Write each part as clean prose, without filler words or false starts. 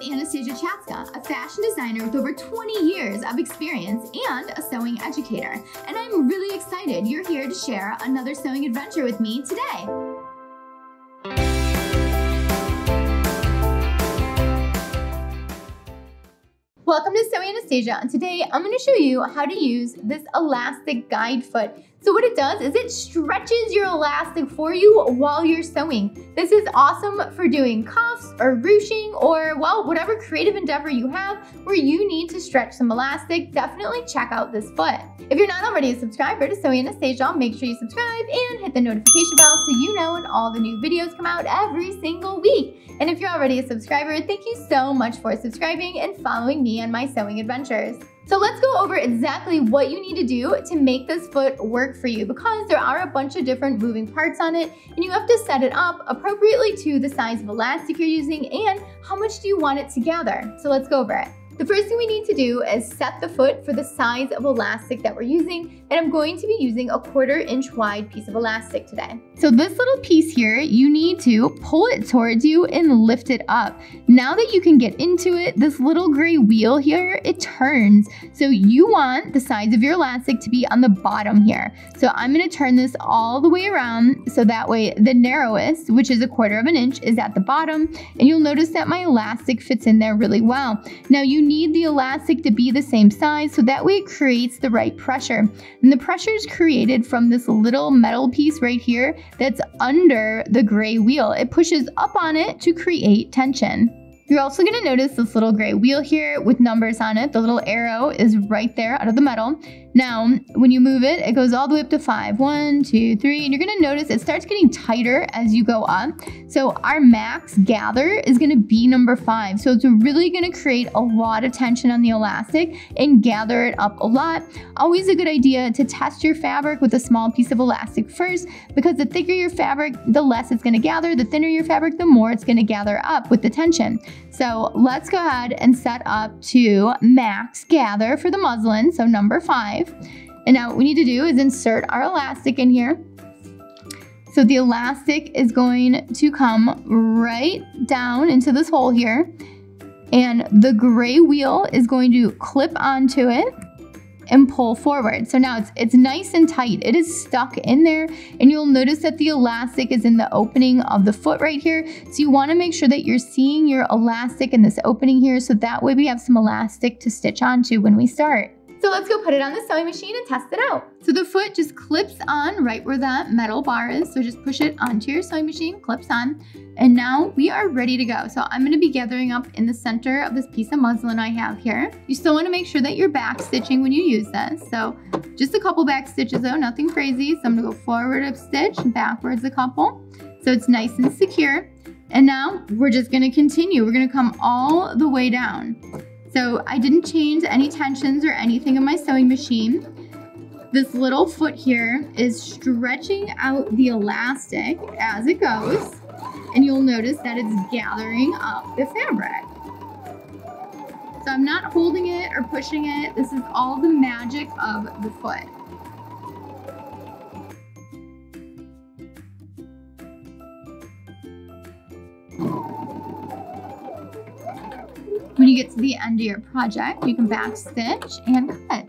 I'm Anastasia Chatzka, a fashion designer with over 20 years of experience and a sewing educator. And I'm really excited you're here to share another sewing adventure with me today. Welcome to Sewing Anastasia, and today I'm going to show you how to use this elastic guide foot. So what it does is it stretches your elastic for you while you're sewing. This is awesome for doing cuffs or ruching or, well, whatever creative endeavor you have where you need to stretch some elastic. Definitely check out this foot. If you're not already a subscriber to Sewing Anastasia, make sure you subscribe and hit the notification bell so you know when all the new videos come out every single week. And if you're already a subscriber, thank you so much for subscribing and following me on my sewing adventures. So let's go over exactly what you need to do to make this foot work for you, because there are a bunch of different moving parts on it and you have to set it up appropriately to the size of elastic you're using and how much do you want it to gather. So let's go over it. The first thing we need to do is set the foot for the size of elastic that we're using, and I'm going to be using a 1/4 inch wide piece of elastic today. So this little piece here, you need to pull it towards you and lift it up. Now that you can get into it, this little gray wheel here, it turns. So you want the sides of your elastic to be on the bottom here. So I'm gonna turn this all the way around so that way the narrowest, which is a 1/4 inch, is at the bottom, and you'll notice that my elastic fits in there really well. Now you need the elastic to be the same size so that way it creates the right pressure. And the pressure is created from this little metal piece right here that's under the gray wheel. It pushes up on it to create tension. You're also going to notice this little gray wheel here with numbers on it. The little arrow is right there out of the metal. Now, when you move it, it goes all the way up to 5. 1, 2, 3, and you're going to notice it starts getting tighter as you go up. So our max gather is going to be number 5. So it's really going to create a lot of tension on the elastic and gather it up a lot. Always a good idea to test your fabric with a small piece of elastic first, because the thicker your fabric, the less it's going to gather. The thinner your fabric, the more it's going to gather up with the tension. So let's go ahead and set up to max gather for the muslin, so number 5. And now what we need to do is insert our elastic in here. So the elastic is going to come right down into this hole here, and the gray wheel is going to clip onto it and pull forward. So now it's nice and tight. It is stuck in there, and you'll notice that the elastic is in the opening of the foot right here. So you want to make sure that you're seeing your elastic in this opening here, so that way we have some elastic to stitch onto when we start. So let's go put it on the sewing machine and test it out. So the foot just clips on right where that metal bar is. So just push it onto your sewing machine, clips on, and now we are ready to go. So I'm gonna be gathering up in the center of this piece of muslin I have here. You still wanna make sure that you're back stitching when you use this. So just a couple back stitches though, nothing crazy. So I'm gonna go forward a stitch and backwards a couple. So it's nice and secure. And now we're just gonna continue. We're gonna come all the way down. So I didn't change any tensions or anything in my sewing machine. This little foot here is stretching out the elastic as it goes, and you'll notice that it's gathering up the fabric. So I'm not holding it or pushing it. This is all the magic of the foot. When you get to the end of your project, you can back stitch and cut.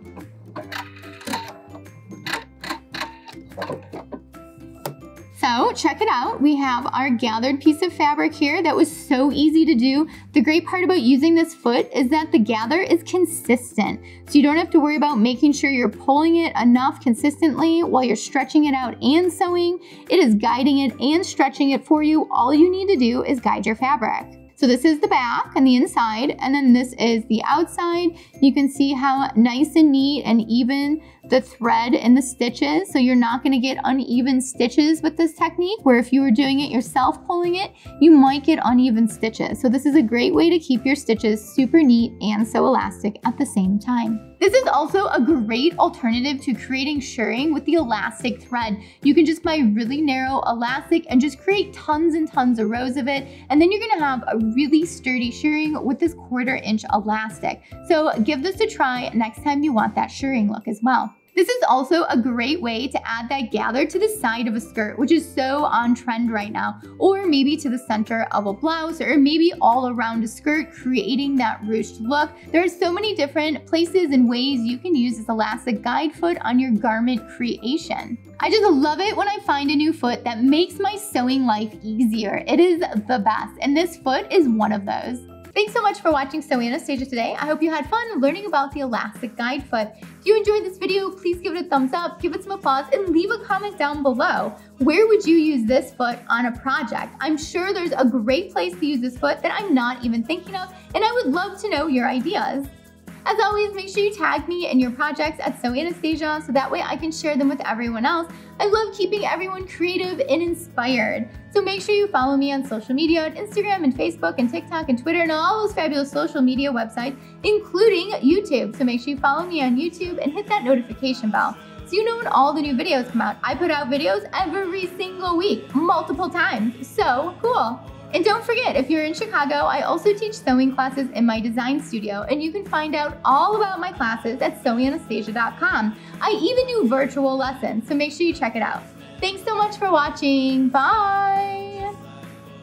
So check it out. We have our gathered piece of fabric here. That was so easy to do. The great part about using this foot is that the gather is consistent. So you don't have to worry about making sure you're pulling it enough consistently while you're stretching it out and sewing. It is guiding it and stretching it for you. All you need to do is guide your fabric. So this is the back and the inside, and then this is the outside. You can see how nice and neat and even the thread and the stitches. So you're not gonna get uneven stitches with this technique, where if you were doing it yourself, pulling it, you might get uneven stitches. So this is a great way to keep your stitches super neat and sew elastic at the same time. This is also a great alternative to creating shirring with the elastic thread. You can just buy really narrow elastic and just create tons and tons of rows of it, and then you're gonna have a really sturdy shirring with this 1/4 inch elastic. So give this a try next time you want that shirring look as well. This is also a great way to add that gather to the side of a skirt, which is so on trend right now, or maybe to the center of a blouse, or maybe all around a skirt, creating that ruched look. There are so many different places and ways you can use this elastic guide foot on your garment creation. I just love it when I find a new foot that makes my sewing life easier. It is the best, and this foot is one of those. Thanks so much for watching Sewing Anastasia today. I hope you had fun learning about the elastic guide foot. If you enjoyed this video, please give it a thumbs up, give it some applause, and leave a comment down below. Where would you use this foot on a project? I'm sure there's a great place to use this foot that I'm not even thinking of, and I would love to know your ideas. As always, make sure you tag me in your projects at Sewing Anastasia so that way I can share them with everyone else. I love keeping everyone creative and inspired. So make sure you follow me on social media on Instagram and Facebook and TikTok and Twitter and all those fabulous social media websites, including YouTube. So make sure you follow me on YouTube and hit that notification bell so you know when all the new videos come out. I put out videos every single week, multiple times. So cool. And don't forget, if you're in Chicago, I also teach sewing classes in my design studio, and you can find out all about my classes at sewinganastasia.com. I even do virtual lessons, so make sure you check it out. Thanks so much for watching. Bye!